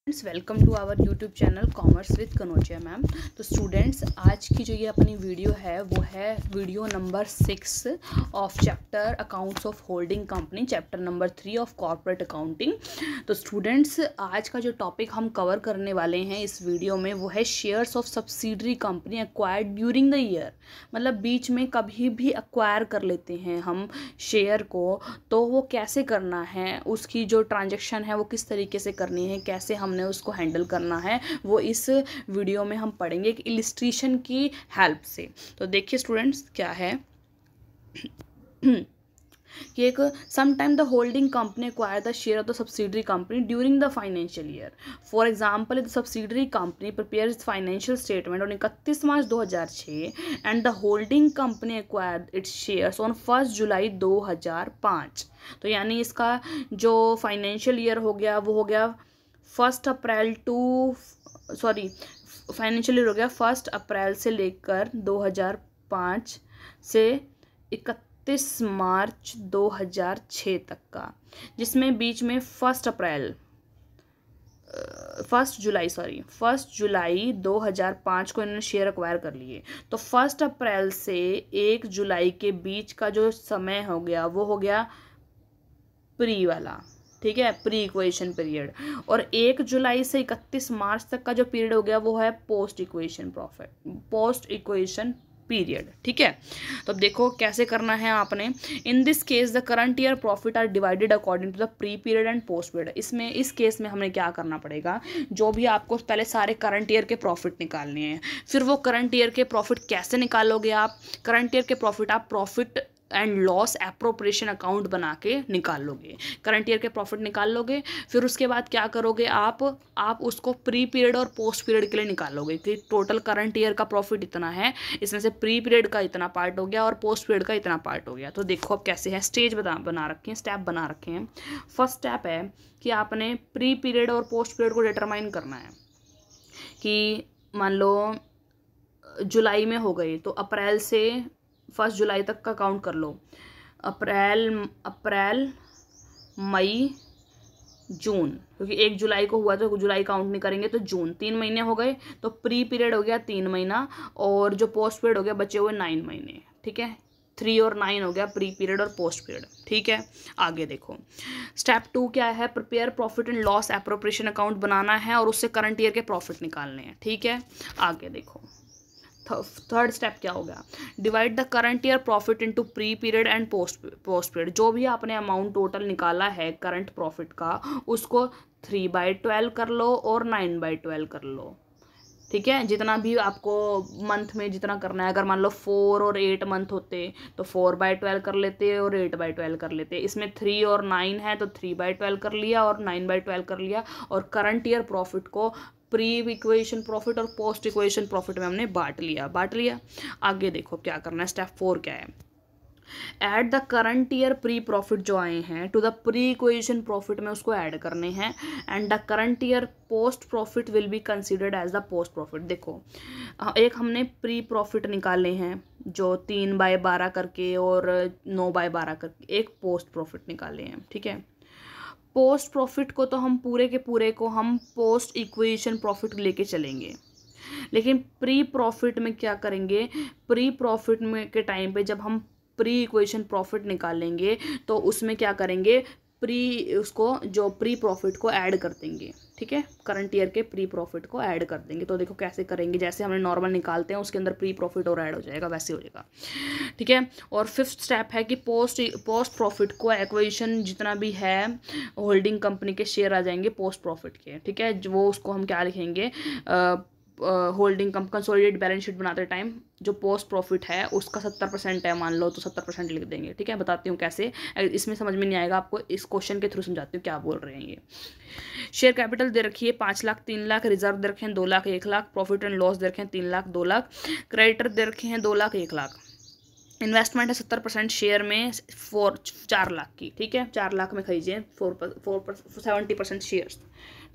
Friends, welcome to our YouTube channel commerce with Kanaujia ma'am. तो students, आज की जो ये अपनी वीडियो है वो है video number 6 of chapter accounts of holding company, chapter number 3 of corporate accounting. तो स्टूडेंट्स, आज का जो टॉपिक हम कवर करने वाले हैं इस वीडियो में वो है shares of subsidiary company acquired during the year. मतलब बीच में कभी भी एक्वायर कर लेते हैं हम शेयर को, तो वो कैसे करना है, उसकी जो ट्रांजैक्शन है वो किस तरीके से करनी है, कैसे हमने उसको हैंडल करना है, वो इस वीडियो में हम पढ़ेंगे एक इलिस्ट्रेशन की हेल्प से। तो देखिए स्टूडेंट्स, क्या है कि एक sometime the holding company acquire the share of the subsidiary company during the financial year. For example, the subsidiary company prepare financial statement on 31 March 2006 and the holding company acquired it's shares on 1 जुलाई 2005। तो यानी इसका जो financial year हो गया वो हो गया 1 अप्रैल financial year हो गया 1 अप्रैल से लेकर 2005 से 31 मार्च 2006 तक का, जिसमें बीच में 1 जुलाई 2005 को इन्होंने शेयर एक्वायर कर लिए। तो 1 अप्रैल से 1 जुलाई के बीच का जो समय हो गया वो हो गया प्री वाला, ठीक है, प्री इक्वेशन पीरियड। और 1 जुलाई से 31 मार्च तक का जो पीरियड हो गया वो है पोस्ट इक्वेशन पीरियड, ठीक है। तो अब देखो कैसे करना है आपने। In this case the current year profit are divided according to the pre period and post period. इस केस में हमें क्या करना पड़ेगा, जो भी आपको पहले सारे करंट ईयर के प्रॉफिट निकालने हैं। फिर वो करंट ईयर के प्रॉफिट कैसे निकालोगे आप, करंट ईयर के प्रॉफिट आप profit and loss appropriation account बना के निकाल लोगे, करंट ईयर के प्रॉफिट निकाल लोगे। फिर उसके बाद क्या करोगे आप उसको प्री पीरियड और पोस्ट पीरियड के लिए निकालोगे कि टोटल करंट ईयर का प्रॉफिट इतना है, इसमें से प्री पीरियड का इतना पार्ट हो गया और पोस्ट पीरियड का इतना पार्ट हो गया। तो देखो अब कैसे है, स्टेज बना रखे हैं, स्टेप बना रखे हैं। फर्स्ट स्टेप है कि आपने प्री पीरियड और पोस्ट पीरियड को डिटरमाइन करना है कि मान लो जुलाई में हो गई तो अप्रैल से 1 जुलाई तक का काउंट कर लो। अप्रैल मई जून, क्योंकि 1 जुलाई को हुआ तो जुलाई काउंट नहीं करेंगे, तो जून 3 महीने हो गए। तो प्री पीरियड हो गया 3 महीना और जो पोस्ट पीरियड हो गया बचे हुए 9 महीने, ठीक है। 3 और 9 हो गया प्री पीरियड और पोस्ट पीरियड, ठीक है। आगे देखो स्टेप 2 क्या है, prepare profit and loss appropriation account बनाना है और उससे करंट ईयर के प्रॉफिट निकालने हैं, ठीक है। आगे देखो थर्ड स्टेप क्या हो गया, divide the current year profit into pre period and post period. जो भी आपने अमाउंट टोटल निकाला है करंट प्रॉफिट का उसको 3/12 कर लो और 9/12 कर लो, ठीक है। जितना भी आपको मंथ में जितना करना है, अगर मान लो 4 और 8 मंथ होते तो 4/12 कर लेते और 8/12 कर लेते। इसमें 3 और 9 है तो 3/12 कर लिया और 9/12 कर लिया। और करंट ईयर प्रॉफिट को प्री इक्वेशन प्रॉफिट और पोस्ट इक्वेशन प्रॉफिट में हमने बांट लिया। आगे देखो क्या करना है, स्टेप 4 क्या है, add the current year pre profit जो आए हैं to the pre acquisition profit में उसको ऐड करने हैं and the current year post profit will be considered as the post profit. देखो एक हमने प्री प्रॉफिट निकाले हैं जो 3/12 करके और 9/12 करके, एक पोस्ट प्रॉफिट निकाले हैं, ठीक है। पोस्ट प्रॉफिट को तो हम पूरे के पूरे को हम पोस्ट इक्वेशन प्रॉफिट लेके चलेंगे, लेकिन प्री प्रॉफिट में क्या करेंगे, प्री प्रॉफिट में के टाइम पे जब हम प्री इक्वेशन प्रॉफिट निकालेंगे तो उसमें क्या करेंगे, उसको जो प्री प्रॉफिट को ऐड कर देंगे, ठीक है। करंट ईयर के प्री प्रॉफिट को ऐड कर देंगे। तो देखो कैसे करेंगे, जैसे हमने नॉर्मल निकालते हैं उसके अंदर प्री प्रॉफिट और ऐड हो जाएगा, वैसे हो जाएगा, ठीक है। और फिफ्थ स्टेप है कि पोस्ट प्रॉफिट को एक्वेशन जितना भी है होल्डिंग कंपनी के शेयर आ जाएंगे पोस्ट प्रॉफिट के, ठीक है। वो उसको हम क्या लिखेंगे, होल्डिंग कंसोलिडेटेड बैलेंस शीट बनाते टाइम जो पोस्ट प्रॉफिट है उसका 70% है मान लो तो 70% लिख देंगे, ठीक है। बताती हूँ कैसे, इसमें समझ में नहीं आएगा आपको, इस क्वेश्चन के थ्रू समझाती हूँ क्या बोल रहे हैं ये। शेयर कैपिटल दे रखी है 5 लाख 3 लाख, रिजर्व दे रखे हैं 2 lakh 1 lakh, profit and loss दे रखे हैं 3 लाख 2 लाख, क्रेडिटर दे रखे हैं 2 लाख 1 लाख, इन्वेस्टमेंट है 70% शेयर में 4 लाख की, ठीक है। 4 लाख में खरीदिए 70% शेयर्स,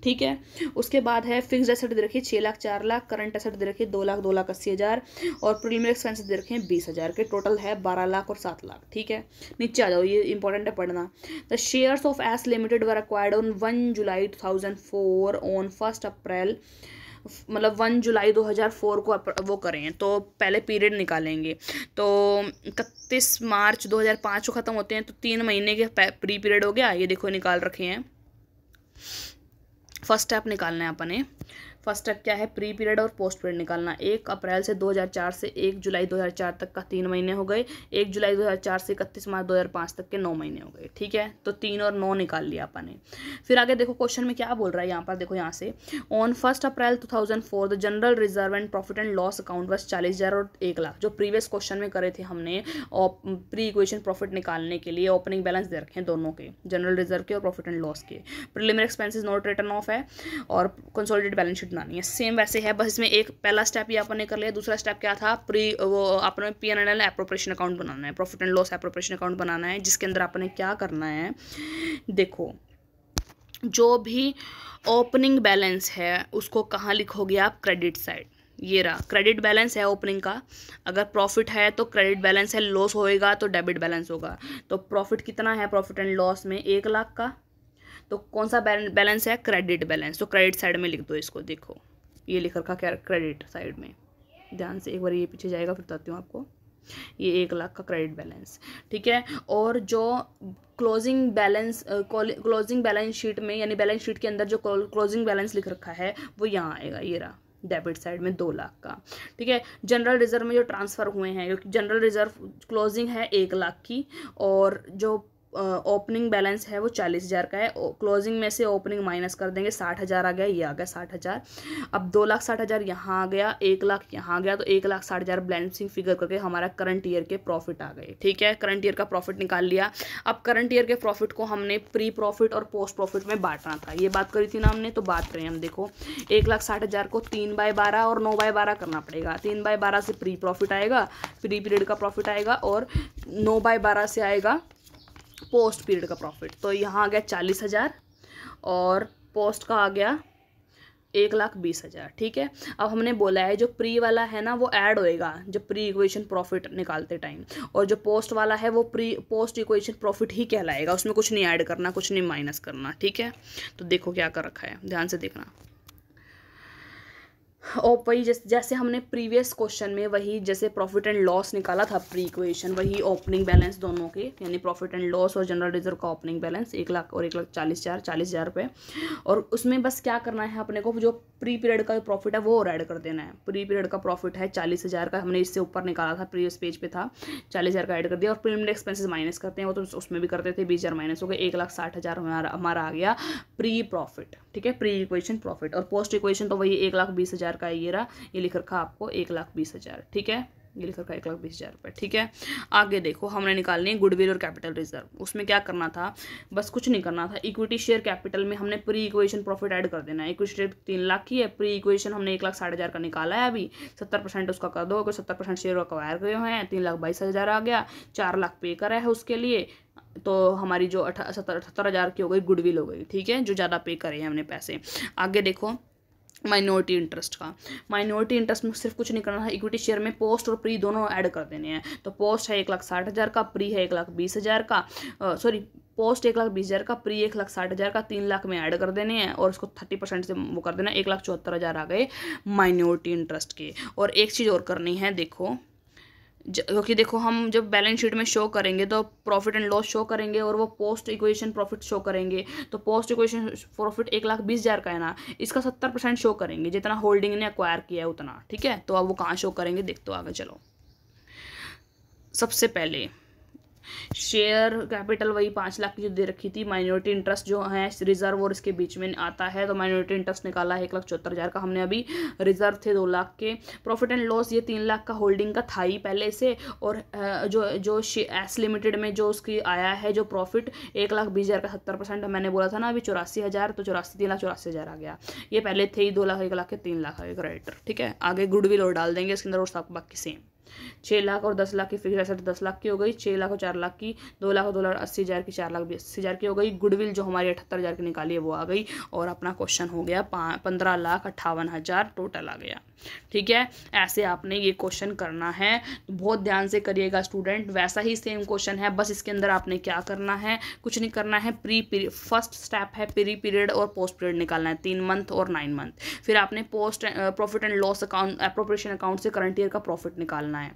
ठीक है। उसके बाद है फिक्स्ड एसेट दे रखी है 6 लाख 4 लाख, करंट एसेट दे रखी है 2 लाख 2,80,000 और प्रीलिमिनरी एक्सपेंसेस दे रखे हैं 20,000 के, टोटल है 12 लाख और 7 लाख। ठीक है, नीचे आ जाओ, ये इंपॉर्टेंट है पढ़ना। The shares of S limited were acquired on 1 July 2004 on 1 अप्रैल, मतलब 1 जुलाई 2004 को वो करें तो पहले पीरियड निकालेंगे। तो 31 मार्च 2005 को ख़त्म होते हैं, तो 3 महीने के प्री पीरियड हो गया। ये देखो निकाल रखे हैं। फर्स्ट स्टेप निकालना है अपने। फर्स्ट स्टेप क्या है, प्री पीरियड और पोस्ट पीरियड निकालना। 1 अप्रैल से 2004 से 1 जुलाई 2004 तक का 3 महीने हो गए, 1 जुलाई 2004 से 31 मार्च 2005 तक के 9 महीने हो गए। ठीक है, तो 3 और 9 निकाल लिया अपन ने। फिर आगे देखो क्वेश्चन में क्या बोल रहा है यहाँ पर, देखो यहाँ से on 1 April 2004 the general reserve and profit and loss account बस 40,000 और 1 लाख, जो प्रीवियस क्वेश्चन में करे थे हमने। और प्री इक्वेशन प्रॉफिट निकालने के लिए ओपनिंग बैलेंस दे रखे हैं दोनों के, जनरल रिजर्व के और प्रॉफिट एंड लॉस के। Preliminary expenses not return of है और कंसोलिडेटेड बैलेंस शीट बनानी है। सेम वैसे है, बस इसमें एक पहला स्टेप ये अपन ने कर लिया। दूसरा स्टेप क्या था, वो अपने P&L एप्रोप्रिएशन अकाउंट बनाना है, profit and loss appropriation account बनाना है, जिसके अंदर आपने क्या करना है, देखो जो भी ओपनिंग बैलेंस है उसको कहाँ लिखोगे आप, क्रेडिट साइड। ये रहा क्रेडिट बैलेंस है ओपनिंग का। अगर प्रॉफिट है तो क्रेडिट बैलेंस है, लॉस होएगा तो डेबिट बैलेंस होगा। तो प्रॉफिट कितना है प्रॉफिट एंड लॉस में, 1 लाख का, तो कौन सा बैलेंस है, क्रेडिट बैलेंस। तो क्रेडिट साइड में लिख दो इसको, देखो ये लिख रखा क्रेडिट साइड में, ध्यान से एक बार ये पीछे जाएगा फिर बताती हूँ आपको। ये 1 लाख का क्रेडिट बैलेंस, ठीक है। और जो क्लोजिंग बैलेंस शीट में, यानी बैलेंस शीट के अंदर जो क्लोजिंग बैलेंस लिख रखा है वो यहाँ आएगा, ये रहा डेबिट साइड में 2 लाख का। ठीक है, जनरल रिजर्व में जो ट्रांसफ़र हुए हैं, क्योंकि जनरल रिजर्व क्लोजिंग है 1 लाख की और जो ओपनिंग बैलेंस है वो 40,000 का है। क्लोजिंग में से ओपनिंग माइनस कर देंगे, 60,000 आ गया, ये आ गया 60,000। अब 2,60,000 यहाँ आ गया, 1 लाख यहाँ आ गया, तो 1,60,000 बैलेंसिंग फिगर करके हमारा करंट ईयर के प्रॉफिट आ गए। ठीक है, करंट ईयर का प्रॉफिट निकाल लिया। अब करंट ईयर के प्रॉफिट को हमने प्री प्रॉफिट और पोस्ट प्रॉफिट में बांटना था, ये बात करी थी ना हमने, तो बांट रहे हैं हम। देखो 1,60,000 को 3/12 और 9/12 करना पड़ेगा। 3/12 से प्री प्रॉफिट आएगा, प्री पीरियड का प्रॉफिट आएगा, और 9/12 से आएगा पोस्ट पीरियड का प्रॉफिट। तो यहाँ आ गया 40,000 और पोस्ट का आ गया 1,20,000। ठीक है, अब हमने बोला है जो प्री वाला है ना वो ऐड होएगा जब प्री इक्वेशन प्रॉफिट निकालते टाइम, और जो पोस्ट वाला है वो पोस्ट इक्वेशन प्रॉफिट ही कहलाएगा, उसमें कुछ नहीं ऐड करना, कुछ नहीं माइनस करना। ठीक है, तो देखो क्या कर रखा है, ध्यान से देखना। और वही जैसे हमने प्रीवियस क्वेश्चन में वही जैसे प्रॉफिट एंड लॉस निकाला था प्री इक्वेशन, वही ओपनिंग बैलेंस दोनों के, यानी प्रॉफिट एंड लॉस और जनरल रिजर्व का ओपनिंग बैलेंस 1 लाख और 1,40,000 रुपये। और उसमें बस क्या करना है अपने को, जो प्री पीरियड का प्रॉफिट है वो और ऐड कर देना है। प्री पीरियड का प्रॉफिट है 40,000 का, हमने इससे ऊपर निकाला था, प्रीवियस पेज पे था, 40,000 का ऐड कर दिया। और प्रीलिमिनरी एक्सपेंसेस माइनस करते हैं, वो तो उसमें भी करते थे, 20,000 माइनस हो गए, 1,60,000 हमारा आ गया प्री प्रॉफिट। ठीक है, प्री इक्वेशन प्रॉफिट। और पोस्ट इक्वेशन तो वही 1,20,000 का, ये रहा, ये लिख रखा आपको 1,20,000। ठीक है, ये लिख रखा 1,20,000 रुपये। ठीक है, आगे देखो हमने निकालनी है गुडविल और कैपिटल रिजर्व। उसमें क्या करना था, बस कुछ नहीं करना था। इक्विटी शेयर कैपिटल में हमने प्री इक्वेशन प्रॉफिट ऐड कर देना है। इक्विटी शेयर 3 लाख की है, प्री इक्वेशन हमने 1,60,000 का निकाला है, अभी 70% उसका कर दो, अगर 70% शेयर अक्वायर करे हुए हैं, 3,22,000 आ गया, 4 लाख पे करा है उसके लिए, तो हमारी जो 78,000 की हो गई गुडविल हो गई। ठीक है, जो ज़्यादा पे करे हैं हमने पैसे। आगे देखो माइनॉरिटी इंटरेस्ट का, माइनॉरिटी इंटरेस्ट में सिर्फ कुछ नहीं करना है, इक्विटी शेयर में पोस्ट और प्री दोनों ऐड कर देने हैं। तो पोस्ट है 1,60,000 का, प्री है 1,20,000 का, पोस्ट 1,20,000 का, प्री 1,60,000 का, 3 लाख में ऐड कर देने हैं, और उसको 30% से वो कर देना, 1,74,000 आ गए माइनॉरिटी इंटरेस्ट के। और एक चीज़ और करनी है, देखो क्योंकि देखो हम जब बैलेंस शीट में शो करेंगे तो प्रॉफिट एंड लॉस शो करेंगे, और वो पोस्ट इक्वेशन प्रॉफिट शो करेंगे। तो पोस्ट इक्वेशन प्रॉफिट 1,20,000 का है ना, इसका 70% शो करेंगे, जितना होल्डिंग ने एक्वायर किया है उतना। ठीक है, तो अब वो कहाँ शो करेंगे देखते हो, आगे चलो। सबसे पहले शेयर कैपिटल वही 5 लाख की जो दे रखी थी, माइनॉरिटी इंटरेस्ट जो है रिजर्व और इसके बीच में आता है, तो माइनॉरिटी इंटरेस्ट निकाला है 1,74,000 का हमने, अभी रिजर्व थे 2 लाख के। प्रॉफिट एंड लॉस ये 3 लाख का होल्डिंग का था ही पहले से, और जो एस लिमिटेड में जो उसकी आया है जो प्रॉफिट 1,20,000 का 70% मैंने बोला था ना अभी 84,000, तो 3,84,000 आ गया। ये पहले थे ही 2 लाख 1 लाख के 3 लाख आ गए क्रेडिटर। ठीक है, आगे गुडविल और डाल देंगे इसके अंदर, और सब बाकी सेम। 6 लाख और 10 लाख की फिक्स एसेट 10 लाख की हो गई, 6 लाख और 4 लाख की, 2 लाख और 2,80,000 की, 4 लाख 80,000 की हो गई। गुडविल जो हमारी 78,000 की निकाली है वो आ गई, और अपना क्वेश्चन हो गया 15,58,000 टोटल आ गया। ठीक है, ऐसे आपने ये क्वेश्चन करना है, तो बहुत ध्यान से करिएगा स्टूडेंट। वैसा ही सेम क्वेश्चन है, बस इसके अंदर आपने क्या करना है, कुछ नहीं करना है। फर्स्ट स्टेप है प्री पीरियड और पोस्ट पीरियड निकालना है, 3 मंथ और 9 मंथ। फिर आपने profit and loss account, appropriation account से करंट ईयर का प्रॉफिट निकालना है।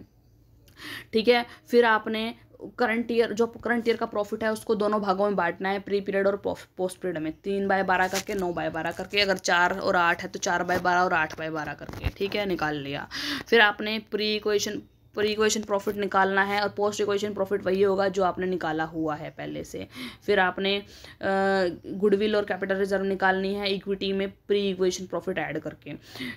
ठीक है, फिर आपने करंट ईयर का प्रॉफिट है उसको दोनों भागों में बांटना है, प्री पीरियड और पोस्ट पीरियड में, 3/12 करके, 9/12 करके। अगर 4 और 8 है तो 4/12 और 8/12 करके। ठीक है, निकाल लिया। फिर आपने प्री इक्वेशन प्रॉफिट निकालना है, और पोस्ट इक्वेशन प्रॉफिट वही होगा जो आपने निकाला हुआ है पहले से। फिर आपने गुडविल और कैपिटल रिजर्व निकालनी है इक्विटी में प्री इक्वेशन प्रॉफिट ऐड करके।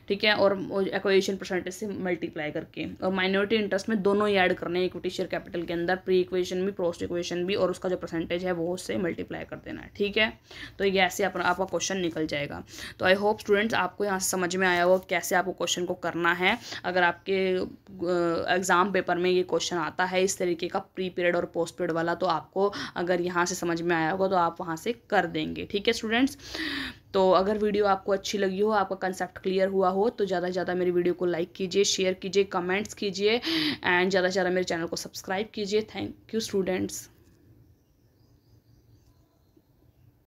ठीक है, और एक्वेशन परसेंटेज से मल्टीप्लाई करके, और माइनॉरिटी इंटरेस्ट में दोनों ही ऐड करने हैं, इक्विटी शेयर कैपिटल के अंदर, प्री इक्वेशन भी पोस्ट इक्वेशन भी, और उसका जो परसेंटेज है वो उससे मल्टीप्लाई कर देना है। ठीक है, तो ये ऐसे आपका क्वेश्चन निकल जाएगा। तो आई होप स्टूडेंट्स आपको यहाँ से समझ में आया हो कैसे आपको क्वेश्चन को करना है। अगर आपके एग्जाम पेपर में ये क्वेश्चन आता है इस तरीके का प्री पीरियड और पोस्ट पीरियड वाला, तो आपको अगर यहाँ से समझ में आया होगा तो आप वहाँ से कर देंगे। ठीक है स्टूडेंट्स, तो अगर वीडियो आपको अच्छी लगी हो, आपका कंसेप्ट क्लियर हुआ हो, तो ज़्यादा से ज़्यादा मेरी वीडियो को लाइक कीजिए, शेयर कीजिए, कमेंट्स कीजिए, एंड ज़्यादा से ज़्यादा मेरे चैनल को सब्सक्राइब कीजिए। Thank you students.